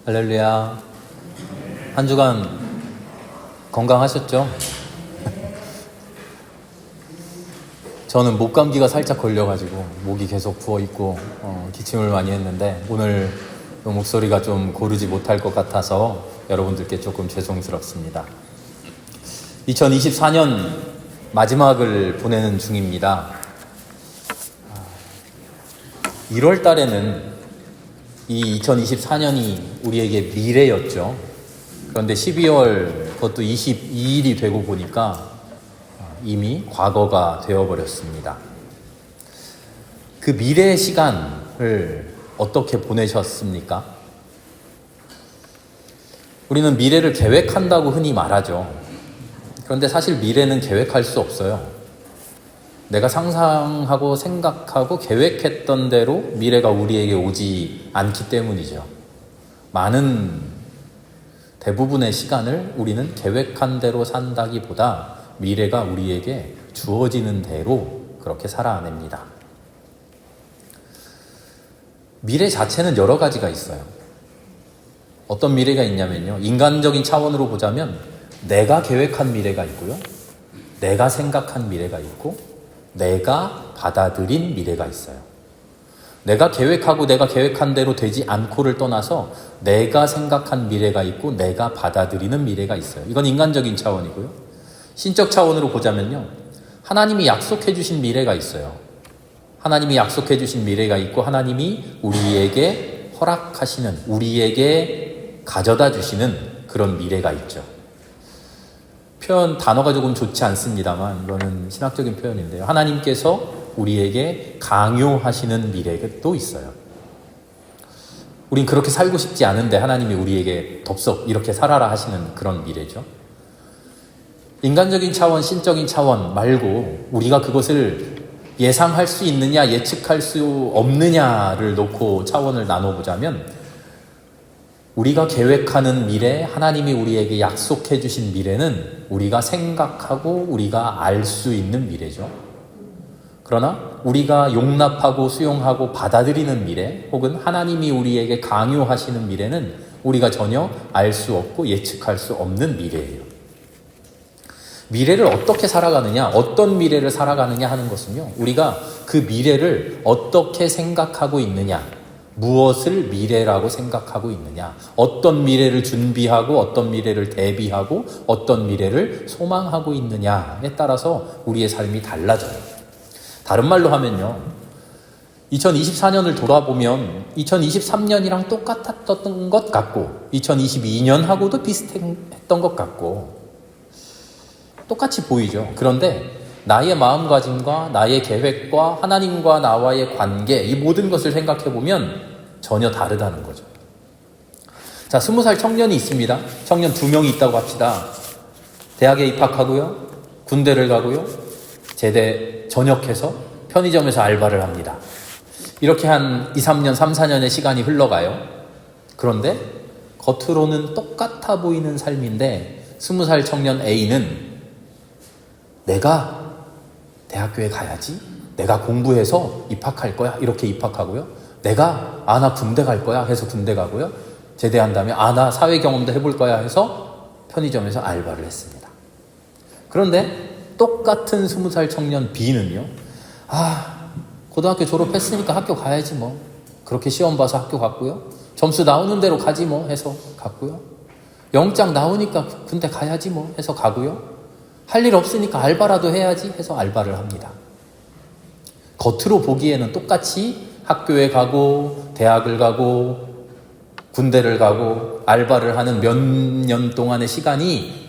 할렐루야. 한 주간 건강하셨죠? 저는 목감기가 살짝 걸려가지고 목이 계속 부어있고 기침을 많이 했는데 오늘 목소리가 좀 고르지 못할 것 같아서 여러분들께 조금 죄송스럽습니다. 2024년 마지막을 보내는 중입니다. 1월 달에는 이 2024년이 우리에게 미래였죠. 그런데 12월 그것도 22일이 되고 보니까 이미 과거가 되어버렸습니다. 그 미래의 시간을 어떻게 보내셨습니까? 우리는 미래를 계획한다고 흔히 말하죠. 그런데 사실 미래는 계획할 수 없어요. 내가 상상하고 생각하고 계획했던 대로 미래가 우리에게 오지 않기 때문이죠. 대부분의 시간을 우리는 계획한 대로 산다기보다 미래가 우리에게 주어지는 대로 그렇게 살아냅니다. 미래 자체는 여러 가지가 있어요. 어떤 미래가 있냐면요. 인간적인 차원으로 보자면 내가 계획한 미래가 있고요. 내가 생각한 미래가 있고 내가 받아들인 미래가 있어요. 내가 계획하고 내가 계획한 대로 되지 않고를 떠나서 내가 생각한 미래가 있고 내가 받아들이는 미래가 있어요. 이건 인간적인 차원이고요. 신적 차원으로 보자면요. 하나님이 약속해 주신 미래가 있어요. 하나님이 약속해 주신 미래가 있고 하나님이 우리에게 허락하시는, 우리에게 가져다 주시는 그런 미래가 있죠. 단어가 조금 좋지 않습니다만 이거는 신학적인 표현인데요. 하나님께서 우리에게 강요하시는 미래도 있어요. 우린 그렇게 살고 싶지 않은데 하나님이 우리에게 덥석 이렇게 살아라 하시는 그런 미래죠. 인간적인 차원, 신적인 차원 말고 우리가 그것을 예상할 수 있느냐, 예측할 수 없느냐를 놓고 차원을 나눠보자면 우리가 계획하는 미래, 하나님이 우리에게 약속해 주신 미래는 우리가 생각하고 우리가 알 수 있는 미래죠. 그러나 우리가 용납하고 수용하고 받아들이는 미래, 혹은 하나님이 우리에게 강요하시는 미래는 우리가 전혀 알 수 없고 예측할 수 없는 미래예요. 미래를 어떻게 살아가느냐, 어떤 미래를 살아가느냐 하는 것은요, 우리가 그 미래를 어떻게 생각하고 있느냐, 무엇을 미래라고 생각하고 있느냐, 어떤 미래를 준비하고 어떤 미래를 대비하고 어떤 미래를 소망하고 있느냐에 따라서 우리의 삶이 달라져요. 다른 말로 하면요, 2024년을 돌아보면 2023년이랑 똑같았던 것 같고 2022년하고도 비슷했던 것 같고 똑같이 보이죠. 그런데 나의 마음가짐과 나의 계획과 하나님과 나와의 관계, 이 모든 것을 생각해보면 전혀 다르다는 거죠. 자, 20살 청년이 있습니다. 청년 2명이 있다고 합시다. 대학에 입학하고요, 군대를 가고요, 제대 전역해서 편의점에서 알바를 합니다. 이렇게 한 2, 3년, 3, 4년의 시간이 흘러가요. 그런데 겉으로는 똑같아 보이는 삶인데 20살 청년 A는 내가 대학교에 가야지, 내가 공부해서 입학할 거야, 이렇게 입학하고요. 나 군대 갈 거야 해서 군대 가고요. 제대한 다음에 나 사회 경험도 해볼 거야 해서 편의점에서 알바를 했습니다. 그런데 똑같은 20살 청년 B는요, 고등학교 졸업했으니까 학교 가야지 뭐, 그렇게 시험 봐서 학교 갔고요. 점수 나오는 대로 가지 뭐 해서 갔고요. 영장 나오니까 군대 가야지 뭐 해서 가고요. 할 일 없으니까 알바라도 해야지 해서 알바를 합니다. 겉으로 보기에는 똑같이 학교에 가고 대학을 가고 군대를 가고 알바를 하는 몇 년 동안의 시간이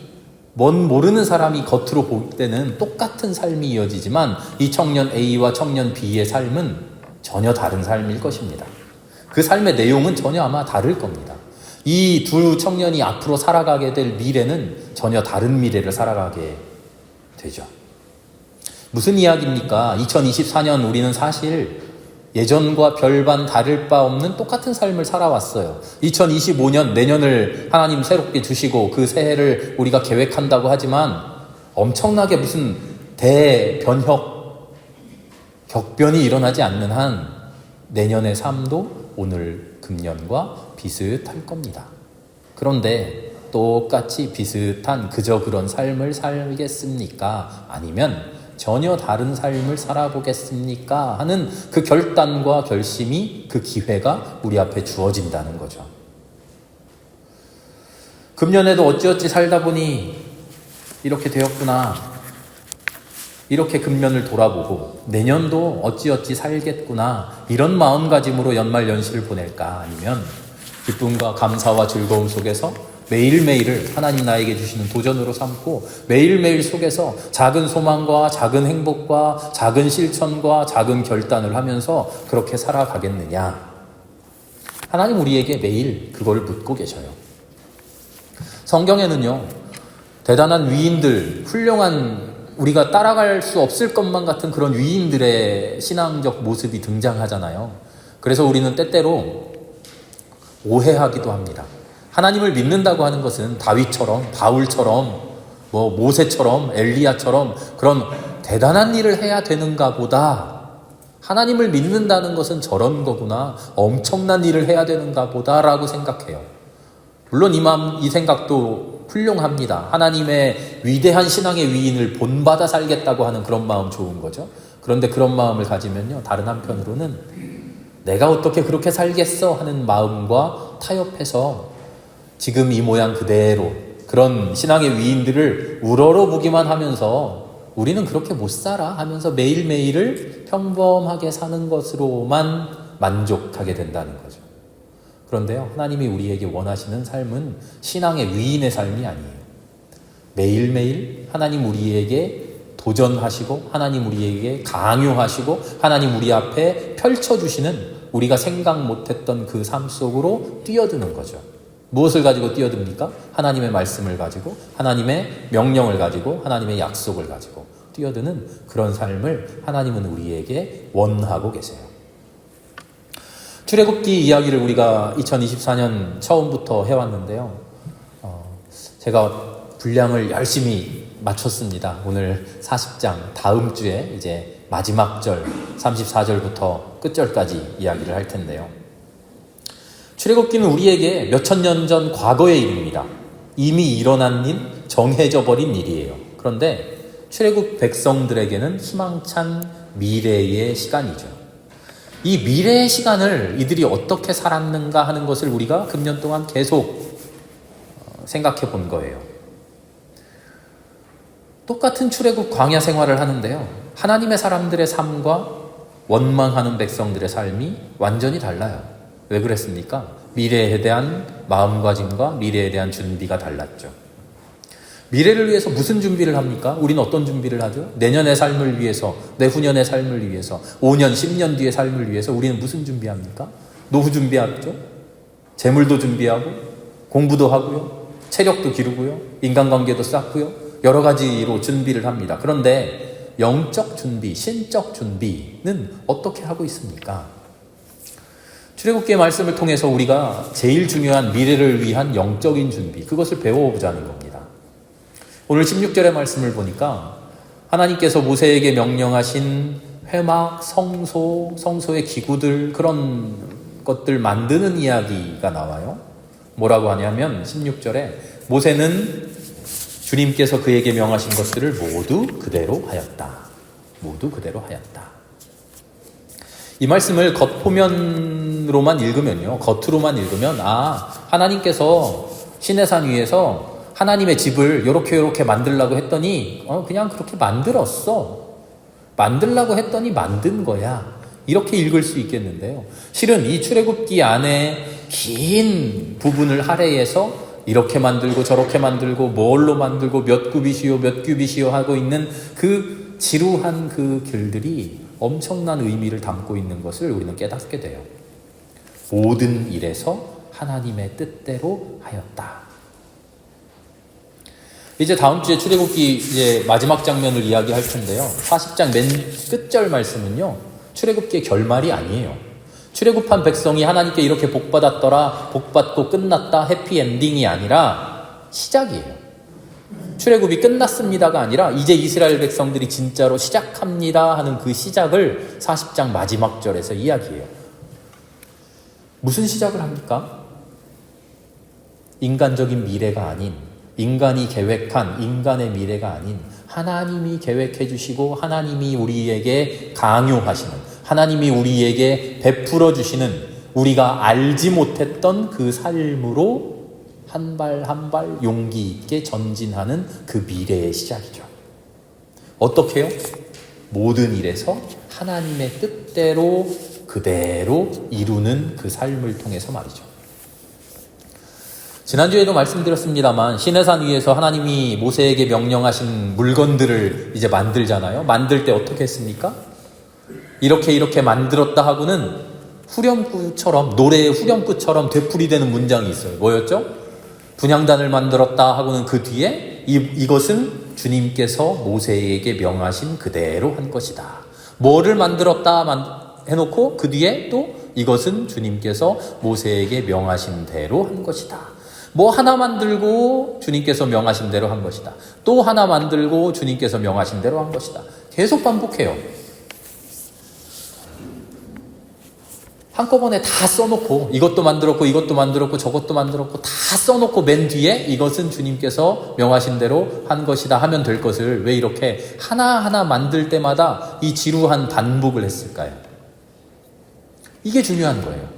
모르는 사람이 겉으로 볼 때는 똑같은 삶이 이어지지만 이 청년 A와 청년 B의 삶은 전혀 다른 삶일 것입니다. 그 삶의 내용은 전혀 아마 다를 겁니다. 이 두 청년이 앞으로 살아가게 될 미래는 전혀 다른 미래를 살아가게 되죠. 무슨 이야기입니까? 2024년 우리는 사실 예전과 별반 다를 바 없는 똑같은 삶을 살아왔어요. 2025년, 내년을 하나님 새롭게 주시고 그 새해를 우리가 계획한다고 하지만 엄청나게 무슨 격변이 일어나지 않는 한 내년의 삶도 오늘 금년과 비슷할 겁니다. 그런데 똑같이 비슷한 그저 그런 삶을 살겠습니까? 아니면 전혀 다른 삶을 살아보겠습니까? 하는 그 결단과 결심이, 그 기회가 우리 앞에 주어진다는 거죠. 금년에도 어찌어찌 살다 보니 이렇게 되었구나. 이렇게 금년을 돌아보고 내년도 어찌어찌 살겠구나. 이런 마음가짐으로 연말연시를 보낼까? 아니면 기쁨과 감사와 즐거움 속에서 매일매일을 하나님 나에게 주시는 도전으로 삼고 매일매일 속에서 작은 소망과 작은 행복과 작은 실천과 작은 결단을 하면서 그렇게 살아가겠느냐? 하나님 우리에게 매일 그걸 묻고 계셔요. 성경에는요, 대단한 위인들, 훌륭한, 우리가 따라갈 수 없을 것만 같은 그런 위인들의 신앙적 모습이 등장하잖아요. 그래서 우리는 때때로 오해하기도 합니다. 하나님을 믿는다고 하는 것은 다윗처럼, 바울처럼, 모세처럼, 엘리야처럼 그런 대단한 일을 해야 되는가 보다. 하나님을 믿는다는 것은 저런 거구나, 엄청난 일을 해야 되는가 보다라고 생각해요. 물론 이 생각도 훌륭합니다. 하나님의 위대한 신앙의 위인을 본받아 살겠다고 하는 그런 마음 좋은 거죠. 그런데 그런 마음을 가지면요, 다른 한편으로는 내가 어떻게 그렇게 살겠어 하는 마음과 타협해서 지금 이 모양 그대로 그런 신앙의 위인들을 우러러보기만 하면서 우리는 그렇게 못 살아 하면서 매일매일을 평범하게 사는 것으로만 만족하게 된다는 거죠. 그런데요, 하나님이 우리에게 원하시는 삶은 신앙의 위인의 삶이 아니에요. 매일매일 하나님 우리에게 도전하시고 하나님 우리에게 강요하시고 하나님 우리 앞에 펼쳐주시는 우리가 생각 못했던 그 삶 속으로 뛰어드는 거죠. 무엇을 가지고 뛰어듭니까? 하나님의 말씀을 가지고, 하나님의 명령을 가지고, 하나님의 약속을 가지고 뛰어드는 그런 삶을 하나님은 우리에게 원하고 계세요. 출애굽기 이야기를 우리가 2024년 처음부터 해왔는데요. 제가 분량을 열심히 맞췄습니다. 오늘 40장, 다음 주에 이제 마지막 절 34절부터 끝절까지 이야기를 할 텐데요. 출애굽기는 우리에게 몇천 년 전 과거의 일입니다. 이미 일어난 일, 정해져 버린 일이에요. 그런데 출애굽 백성들에게는 희망찬 미래의 시간이죠. 이 미래의 시간을 이들이 어떻게 살았는가 하는 것을 우리가 금년 동안 계속 생각해 본 거예요. 똑같은 출애굽 광야 생활을 하는데요, 하나님의 사람들의 삶과 원망하는 백성들의 삶이 완전히 달라요. 왜 그랬습니까? 미래에 대한 마음가짐과 미래에 대한 준비가 달랐죠. 미래를 위해서 무슨 준비를 합니까? 우리는 어떤 준비를 하죠? 내년의 삶을 위해서, 내후년의 삶을 위해서, 5년, 10년 뒤의 삶을 위해서 우리는 무슨 준비합니까? 노후 준비하죠? 재물도 준비하고, 공부도 하고요, 체력도 기르고요, 인간관계도 쌓고요, 여러 가지로 준비를 합니다. 그런데 영적 준비, 신적 준비는 어떻게 하고 있습니까? 출애굽기의 말씀을 통해서 우리가 제일 중요한 미래를 위한 영적인 준비, 그것을 배워보자는 겁니다. 오늘 16절의 말씀을 보니까 하나님께서 모세에게 명령하신 회막, 성소의 기구들, 그런 것들 만드는 이야기가 나와요. 뭐라고 하냐면 16절에 모세는 주님께서 그에게 명하신 것들을 모두 그대로 하였다. 모두 그대로 하였다. 이 말씀을 겉표면으로만 읽으면요, 겉으로만 읽으면 하나님께서 시내산 위에서 하나님의 집을 요렇게 만들려고 했더니 그냥 그렇게 만들었어. 만들려고 했더니 만든 거야. 이렇게 읽을 수 있겠는데요. 실은 이 출애굽기 안에 긴 부분을 할애해서 이렇게 만들고 저렇게 만들고 뭘로 만들고 몇 규빗이요 하고 있는 그 지루한 그 길들이 엄청난 의미를 담고 있는 것을 우리는 깨닫게 돼요. 모든 일에서 하나님의 뜻대로 하였다. 이제 다음 주에 출애굽기 이제 마지막 장면을 이야기할 텐데요. 40장 맨 끝절 말씀은요, 출애굽기의 결말이 아니에요. 출애굽한 백성이 하나님께 이렇게 복받았더라, 복받고 끝났다, 해피엔딩이 아니라 시작이에요. 출애굽이 끝났습니다가 아니라 이제 이스라엘 백성들이 진짜로 시작합니다 하는 그 시작을 40장 마지막 절에서 이야기해요. 무슨 시작을 합니까? 인간적인 미래가 아닌, 인간이 계획한 인간의 미래가 아닌 하나님이 계획해 주시고 하나님이 우리에게 강요하시는, 하나님이 우리에게 베풀어 주시는 우리가 알지 못했던 그 삶으로 한 발 한 발 용기 있게 전진하는 그 미래의 시작이죠. 어떻게요? 모든 일에서 하나님의 뜻대로 그대로 이루는 그 삶을 통해서 말이죠. 지난주에도 말씀드렸습니다만 시내산 위에서 하나님이 모세에게 명령하신 물건들을 이제 만들잖아요. 만들 때 어떻게 했습니까? 이렇게 만들었다 하고는 후렴구처럼, 노래의 후렴구처럼 되풀이되는 문장이 있어요. 뭐였죠? 분향단을 만들었다 하고는 그 뒤에 이것은 주님께서 모세에게 명하신 그대로 한 것이다. 뭐를 만들었다 해놓고 그 뒤에 또 이것은 주님께서 모세에게 명하신 대로 한 것이다. 뭐 하나 만들고 주님께서 명하신 대로 한 것이다. 또 하나 만들고 주님께서 명하신 대로 한 것이다. 계속 반복해요. 한꺼번에 다 써놓고 이것도 만들었고 이것도 만들었고 저것도 만들었고 다 써놓고 맨 뒤에 이것은 주님께서 명하신 대로 한 것이다 하면 될 것을 왜 이렇게 하나하나 만들 때마다 이 지루한 반복을 했을까요? 이게 중요한 거예요.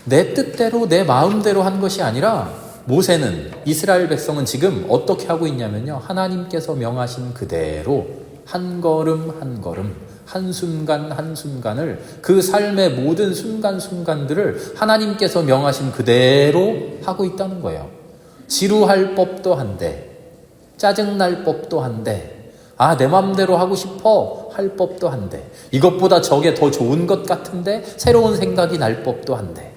내 뜻대로 내 마음대로 한 것이 아니라 모세는, 이스라엘 백성은 지금 어떻게 하고 있냐면요, 하나님께서 명하신 그대로 한 걸음 한 걸음, 한순간 한순간을, 그 삶의 모든 순간순간들을 하나님께서 명하신 그대로 하고 있다는 거예요. 지루할 법도 한데, 짜증날 법도 한데, 내 맘대로 하고 싶어 할 법도 한데, 이것보다 저게 더 좋은 것 같은데 새로운 생각이 날 법도 한데,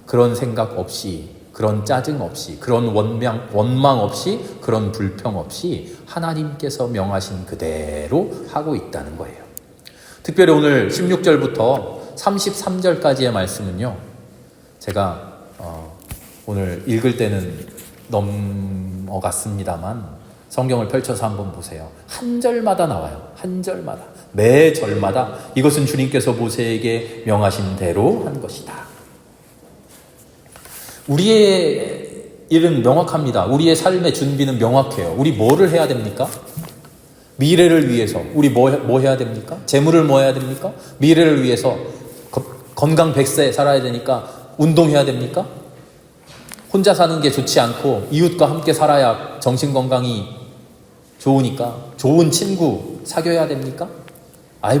그런 생각 없이, 그런 짜증 없이, 그런 원망 없이, 그런 불평 없이 하나님께서 명하신 그대로 하고 있다는 거예요. 특별히 오늘 16절부터 33절까지의 말씀은요, 제가 오늘 읽을 때는 넘어갔습니다만 성경을 펼쳐서 한번 보세요. 한 절마다 나와요. 한 절마다. 매 절마다 이것은 주님께서 모세에게 명하신 대로 한 것이다. 우리의 일은 명확합니다. 우리의 삶의 준비는 명확해요. 우리 뭐를 해야 됩니까? 미래를 위해서 우리 뭐 해야 됩니까? 재물을 뭐 해야 됩니까? 미래를 위해서 건강 100세 살아야 되니까 운동해야 됩니까? 혼자 사는 게 좋지 않고 이웃과 함께 살아야 정신건강이 좋으니까 좋은 친구 사귀어야 됩니까?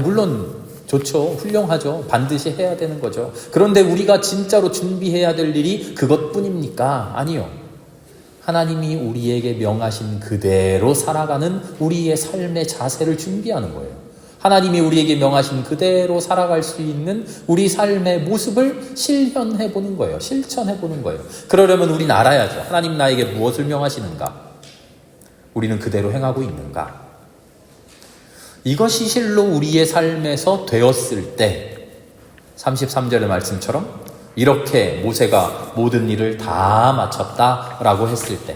물론 좋죠. 훌륭하죠. 반드시 해야 되는 거죠. 그런데 우리가 진짜로 준비해야 될 일이 그것뿐입니까? 아니요. 하나님이 우리에게 명하신 그대로 살아가는 우리의 삶의 자세를 준비하는 거예요. 하나님이 우리에게 명하신 그대로 살아갈 수 있는 우리 삶의 모습을 실현해 보는 거예요. 실천해 보는 거예요. 그러려면 우리는 알아야죠. 하나님 나에게 무엇을 명하시는가? 우리는 그대로 행하고 있는가? 이것이 실로 우리의 삶에서 되었을 때 33절의 말씀처럼 이렇게 모세가 모든 일을 다 마쳤다라고 했을 때,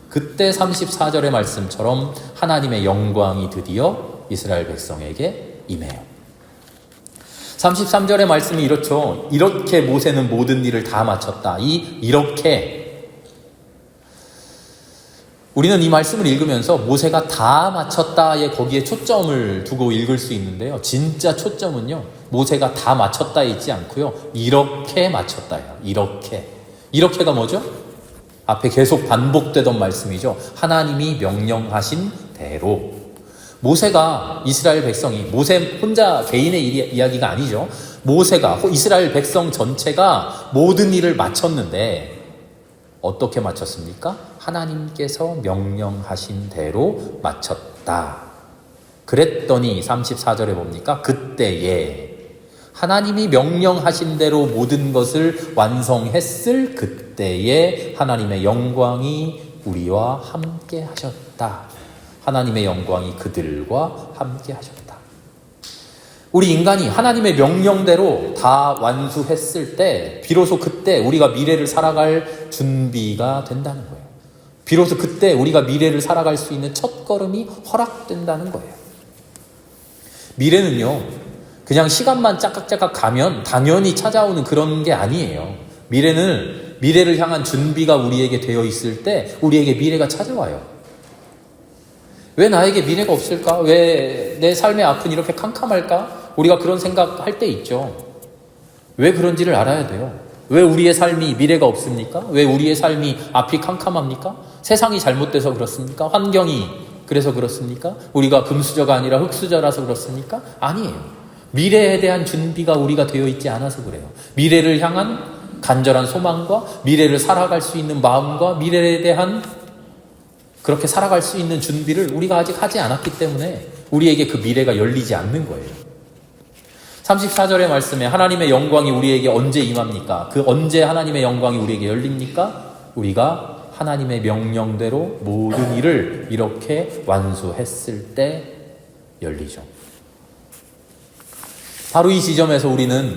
그때 34절의 말씀처럼 하나님의 영광이 드디어 이스라엘 백성에게 임해요. 33절의 말씀이 이렇죠. 이렇게 모세는 모든 일을 다 마쳤다. 이렇게 우리는 이 말씀을 읽으면서 모세가 다 마쳤다에 거기에 초점을 두고 읽을 수 있는데요. 진짜 초점은요, 모세가 다 마쳤다에 있지 않고요, 이렇게 마쳤다예요. 이렇게가 뭐죠? 앞에 계속 반복되던 말씀이죠. 하나님이 명령하신 대로. 모세가, 이스라엘 백성이, 모세 혼자 개인의 이야기가 아니죠. 모세가, 이스라엘 백성 전체가 모든 일을 마쳤는데 어떻게 마쳤습니까? 하나님께서 명령하신 대로 마쳤다. 그랬더니 34절에 뭡니까? 그때에 하나님이 명령하신 대로 모든 것을 완성했을 그때에 하나님의 영광이 우리와 함께 하셨다. 하나님의 영광이 그들과 함께 하셨다. 우리 인간이 하나님의 명령대로 다 완수했을 때 비로소 그때 우리가 미래를 살아갈 준비가 된다는 거예요. 비로소 그때 우리가 미래를 살아갈 수 있는 첫걸음이 허락된다는 거예요. 미래는요, 그냥 시간만 짝깍짝깍 가면 당연히 찾아오는 그런 게 아니에요. 미래를 향한 준비가 우리에게 되어 있을 때 우리에게 미래가 찾아와요. 왜 나에게 미래가 없을까? 왜 내 삶의 앞은 이렇게 캄캄할까? 우리가 그런 생각할 때 있죠. 왜 그런지를 알아야 돼요. 왜 우리의 삶이 미래가 없습니까? 왜 우리의 삶이 앞이 캄캄합니까? 세상이 잘못돼서 그렇습니까? 환경이 그래서 그렇습니까? 우리가 금수저가 아니라 흙수저라서 그렇습니까? 아니에요. 미래에 대한 준비가 우리가 되어 있지 않아서 그래요. 미래를 향한 간절한 소망과 미래를 살아갈 수 있는 마음과 미래에 대한 그렇게 살아갈 수 있는 준비를 우리가 아직 하지 않았기 때문에 우리에게 그 미래가 열리지 않는 거예요. 34절의 말씀에 하나님의 영광이 우리에게 언제 임합니까? 그 언제 하나님의 영광이 우리에게 열립니까? 우리가 하나님의 명령대로 모든 일을 이렇게 완수했을 때 열리죠. 바로 이 지점에서 우리는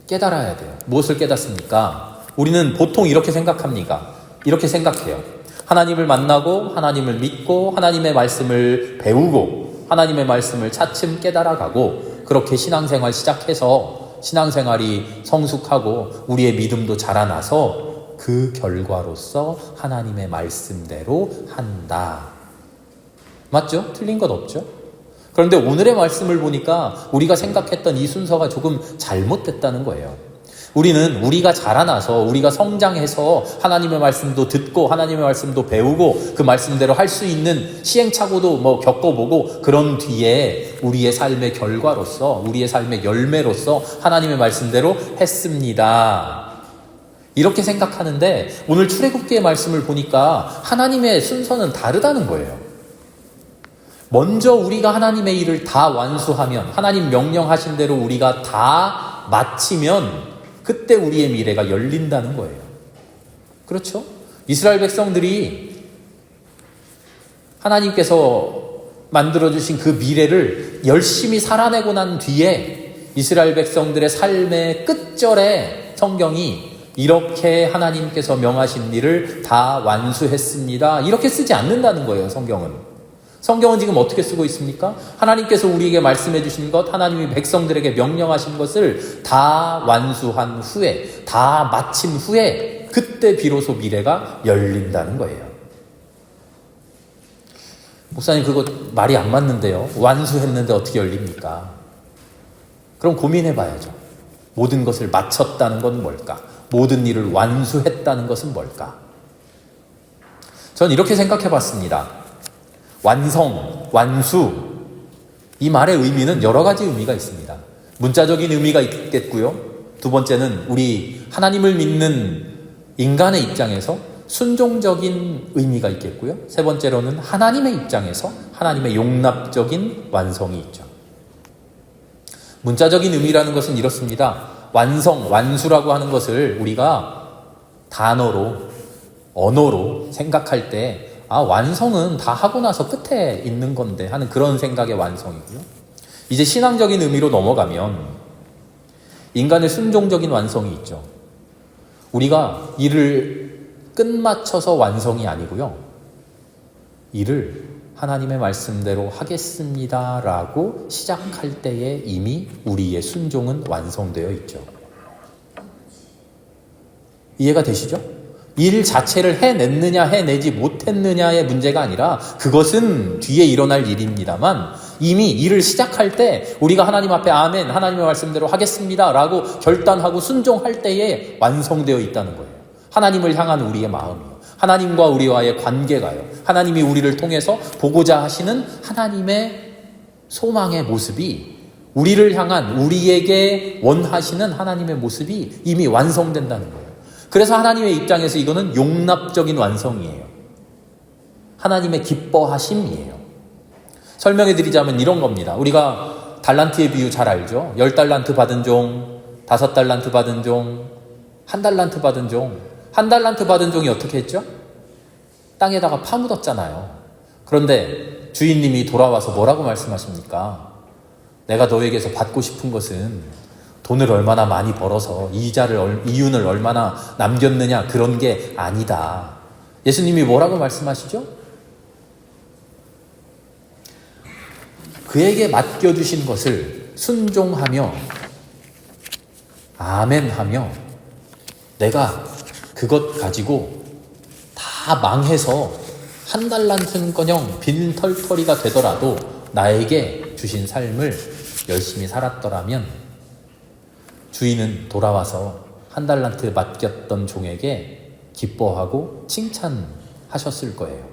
깨달아야 돼요. 무엇을 깨닫습니까? 우리는 보통 이렇게 생각합니다. 이렇게 생각해요. 하나님을 만나고 하나님을 믿고 하나님의 말씀을 배우고 하나님의 말씀을 차츰 깨달아가고 그렇게 신앙생활 시작해서 신앙생활이 성숙하고 우리의 믿음도 자라나서 그 결과로서 하나님의 말씀대로 한다. 맞죠? 틀린 것 없죠? 그런데 오늘의 말씀을 보니까 우리가 생각했던 이 순서가 조금 잘못됐다는 거예요. 우리는 우리가 자라나서 우리가 성장해서 하나님의 말씀도 듣고 하나님의 말씀도 배우고 그 말씀대로 할 수 있는 시행착오도 겪어보고 그런 뒤에 우리의 삶의 결과로서 우리의 삶의 열매로서 하나님의 말씀대로 했습니다. 이렇게 생각하는데 오늘 출애굽기의 말씀을 보니까 하나님의 순서는 다르다는 거예요. 먼저 우리가 하나님의 일을 다 완수하면 하나님 명령하신 대로 우리가 다 마치면 그때 우리의 미래가 열린다는 거예요. 그렇죠? 이스라엘 백성들이 하나님께서 만들어주신 그 미래를 열심히 살아내고 난 뒤에 이스라엘 백성들의 삶의 끝절에 성경이 이렇게 하나님께서 명하신 일을 다 완수했습니다. 이렇게 쓰지 않는다는 거예요, 성경은. 성경은 지금 어떻게 쓰고 있습니까? 하나님께서 우리에게 말씀해 주신 것, 하나님이 백성들에게 명령하신 것을 다 완수한 후에, 다 마친 후에 그때 비로소 미래가 열린다는 거예요. 목사님 그거 말이 안 맞는데요. 완수했는데 어떻게 열립니까? 그럼 고민해 봐야죠. 모든 것을 마쳤다는 건 뭘까? 모든 일을 완수했다는 것은 뭘까? 전 이렇게 생각해 봤습니다. 완성, 완수, 이 말의 의미는 여러 가지 의미가 있습니다. 문자적인 의미가 있겠고요. 두 번째는 우리 하나님을 믿는 인간의 입장에서 순종적인 의미가 있겠고요. 세 번째로는 하나님의 입장에서 하나님의 용납적인 완성이 있죠. 문자적인 의미라는 것은 이렇습니다. 완성, 완수라고 하는 것을 우리가 단어로, 언어로 생각할 때 완성은 다 하고 나서 끝에 있는 건데 하는 그런 생각의 완성이고요. 이제 신앙적인 의미로 넘어가면 인간의 순종적인 완성이 있죠. 우리가 일을 끝마쳐서 완성이 아니고요. 일을 하나님의 말씀대로 하겠습니다라고 시작할 때에 이미 우리의 순종은 완성되어 있죠. 이해가 되시죠? 일 자체를 해냈느냐 해내지 못했느냐의 문제가 아니라 그것은 뒤에 일어날 일입니다만 이미 일을 시작할 때 우리가 하나님 앞에 아멘 하나님의 말씀대로 하겠습니다 라고 결단하고 순종할 때에 완성되어 있다는 거예요. 하나님을 향한 우리의 마음이요. 하나님과 우리와의 관계가요. 하나님이 우리를 통해서 보고자 하시는 하나님의 소망의 모습이 우리를 향한 우리에게 원하시는 하나님의 모습이 이미 완성된다는 거예요. 그래서 하나님의 입장에서 이거는 용납적인 완성이에요. 하나님의 기뻐하심이에요. 설명해 드리자면 이런 겁니다. 우리가 달란트의 비유 잘 알죠? 10달란트 받은 종, 5달란트 받은 종, 1달란트 받은 종. 1달란트 받은 종이 어떻게 했죠? 땅에다가 파묻었잖아요. 그런데 주인님이 돌아와서 뭐라고 말씀하십니까? 내가 너에게서 받고 싶은 것은 돈을 얼마나 많이 벌어서 이윤을 얼마나 남겼느냐 그런 게 아니다. 예수님이 뭐라고 말씀하시죠? 그에게 맡겨주신 것을 순종하며 아멘하며 내가 그것 가지고 다 망해서 한 달란트는커녕 빈털터리가 되더라도 나에게 주신 삶을 열심히 살았더라면 주인은 돌아와서 한 달란트 맡겼던 종에게 기뻐하고 칭찬하셨을 거예요.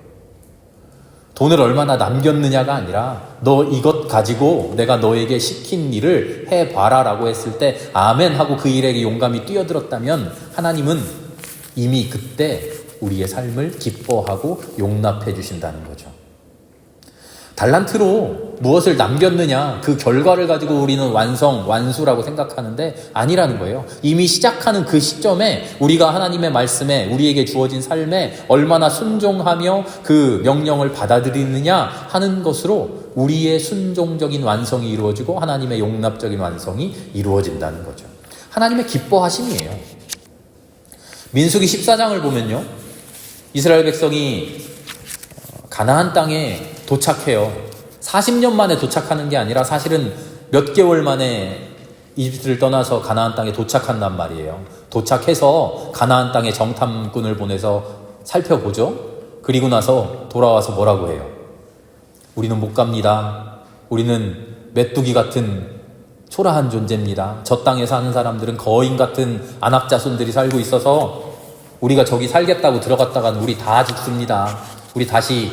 돈을 얼마나 남겼느냐가 아니라 너 이것 가지고 내가 너에게 시킨 일을 해봐라 라고 했을 때 아멘 하고 그 일에게 용감히 뛰어들었다면 하나님은 이미 그때 우리의 삶을 기뻐하고 용납해 주신다는 거죠. 달란트로 무엇을 남겼느냐, 그 결과를 가지고 우리는 완수라고 생각하는데 아니라는 거예요. 이미 시작하는 그 시점에 우리가 하나님의 말씀에 우리에게 주어진 삶에 얼마나 순종하며 그 명령을 받아들이느냐 하는 것으로 우리의 순종적인 완성이 이루어지고 하나님의 용납적인 완성이 이루어진다는 거죠. 하나님의 기뻐하심이에요. 민수기 14장을 보면요, 이스라엘 백성이 가나안 땅에 도착해요. 40년 만에 도착하는 게 아니라 사실은 몇 개월 만에 이집트를 떠나서 가나안 땅에 도착한단 말이에요. 도착해서 가나안 땅에 정탐꾼을 보내서 살펴보죠. 그리고 나서 돌아와서 뭐라고 해요? 우리는 못 갑니다. 우리는 메뚜기 같은 초라한 존재입니다. 저 땅에 사는 사람들은 거인 같은 안악자손들이 살고 있어서 우리가 저기 살겠다고 들어갔다간 우리 다 죽습니다. 우리 다시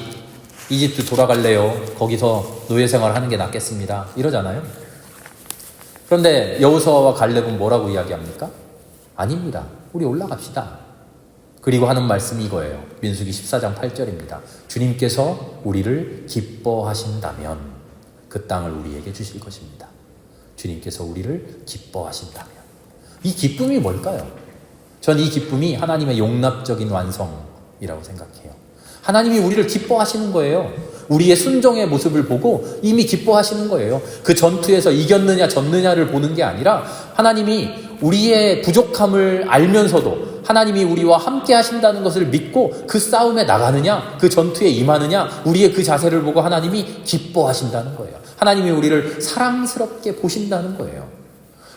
이집트 돌아갈래요. 거기서 노예 생활하는 게 낫겠습니다. 이러잖아요. 그런데 여호수아와 갈렙은 뭐라고 이야기합니까? 아닙니다. 우리 올라갑시다. 그리고 하는 말씀이 이거예요. 민수기 14장 8절입니다. 주님께서 우리를 기뻐하신다면 그 땅을 우리에게 주실 것입니다. 주님께서 우리를 기뻐하신다면. 이 기쁨이 뭘까요? 전 이 기쁨이 하나님의 용납적인 완성이라고 생각해요. 하나님이 우리를 기뻐하시는 거예요. 우리의 순종의 모습을 보고 이미 기뻐하시는 거예요. 그 전투에서 이겼느냐 졌느냐를 보는 게 아니라 하나님이 우리의 부족함을 알면서도 하나님이 우리와 함께 하신다는 것을 믿고 그 싸움에 나가느냐, 그 전투에 임하느냐, 우리의 그 자세를 보고 하나님이 기뻐하신다는 거예요. 하나님이 우리를 사랑스럽게 보신다는 거예요.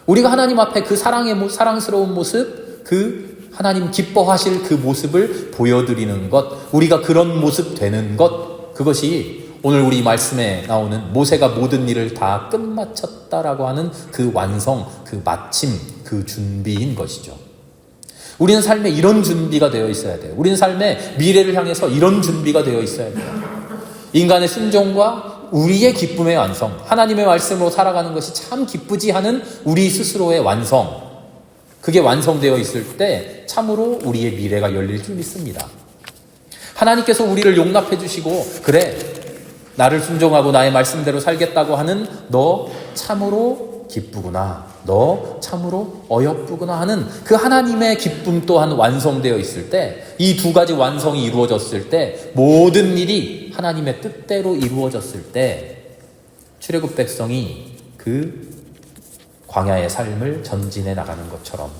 우리가 하나님 앞에 그 사랑스러운 모습, 그 하나님 기뻐하실 그 모습을 보여드리는 것, 우리가 그런 모습 되는 것, 그것이 오늘 우리 말씀에 나오는 모세가 모든 일을 다 끝마쳤다라고 하는 그 완성, 그 마침, 그 준비인 것이죠. 우리는 삶에 이런 준비가 되어 있어야 돼요. 우리는 삶에 미래를 향해서 이런 준비가 되어 있어야 돼요. 인간의 순종과 우리의 기쁨의 완성, 하나님의 말씀으로 살아가는 것이 참 기쁘지 하는 우리 스스로의 완성, 그게 완성되어 있을 때 참으로 우리의 미래가 열릴 줄 믿습니다. 하나님께서 우리를 용납해 주시고 그래, 나를 순종하고 나의 말씀대로 살겠다고 하는 너 참으로 기쁘구나, 너 참으로 어여쁘구나 하는 그 하나님의 기쁨 또한 완성되어 있을 때, 이 두 가지 완성이 이루어졌을 때, 모든 일이 하나님의 뜻대로 이루어졌을 때 출애굽 백성이 그 광야의 삶을 전진해 나가는 것처럼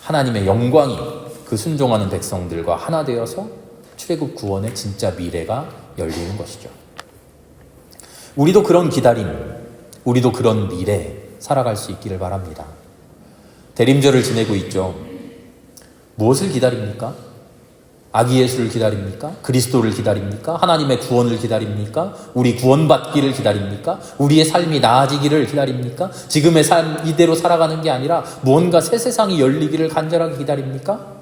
하나님의 영광이 그 순종하는 백성들과 하나 되어서 출애굽 구원의 진짜 미래가 열리는 것이죠. 우리도 그런 기다림, 우리도 그런 미래 살아갈 수 있기를 바랍니다. 대림절을 지내고 있죠. 무엇을 기다립니까? 아기 예수를 기다립니까? 그리스도를 기다립니까? 하나님의 구원을 기다립니까? 우리 구원받기를 기다립니까? 우리의 삶이 나아지기를 기다립니까? 지금의 삶 이대로 살아가는 게 아니라 무언가 새 세상이 열리기를 간절하게 기다립니까?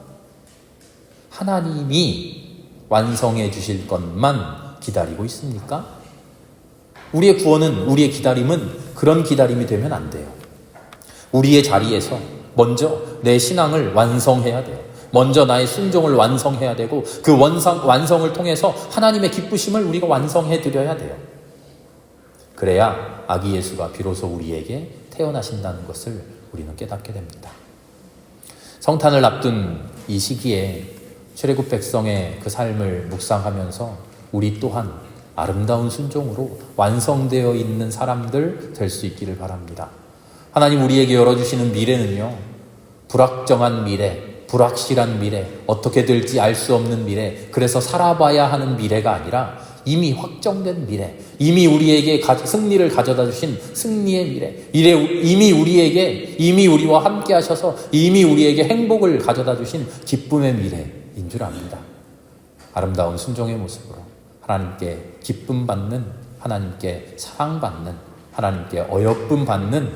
하나님이 완성해 주실 것만 기다리고 있습니까? 우리의 구원은, 우리의 기다림은 그런 기다림이 되면 안 돼요. 우리의 자리에서 먼저 내 신앙을 완성해야 돼요. 먼저 나의 순종을 완성해야 되고 그 완성을 통해서 하나님의 기쁘심을 우리가 완성해 드려야 돼요. 그래야 아기 예수가 비로소 우리에게 태어나신다는 것을 우리는 깨닫게 됩니다. 성탄을 앞둔 이 시기에 출애굽 백성의 그 삶을 묵상하면서 우리 또한 아름다운 순종으로 완성되어 있는 사람들 될 수 있기를 바랍니다. 하나님 우리에게 열어주시는 미래는요, 불확정한 미래, 불확실한 미래, 어떻게 될지 알 수 없는 미래, 그래서 살아봐야 하는 미래가 아니라 이미 확정된 미래, 이미 우리에게 승리를 가져다 주신 승리의 미래, 이미 우리와 함께 하셔서 이미 우리에게 행복을 가져다 주신 기쁨의 미래인 줄 압니다. 아름다운 순종의 모습으로 하나님께 기쁨 받는, 하나님께 사랑받는, 하나님께 어여쁨 받는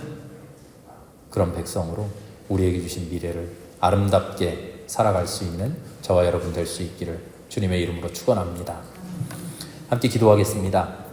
그런 백성으로 우리에게 주신 미래를 아름답게 살아갈 수 있는 저와 여러분 될 수 있기를 주님의 이름으로 축원합니다. 함께 기도하겠습니다.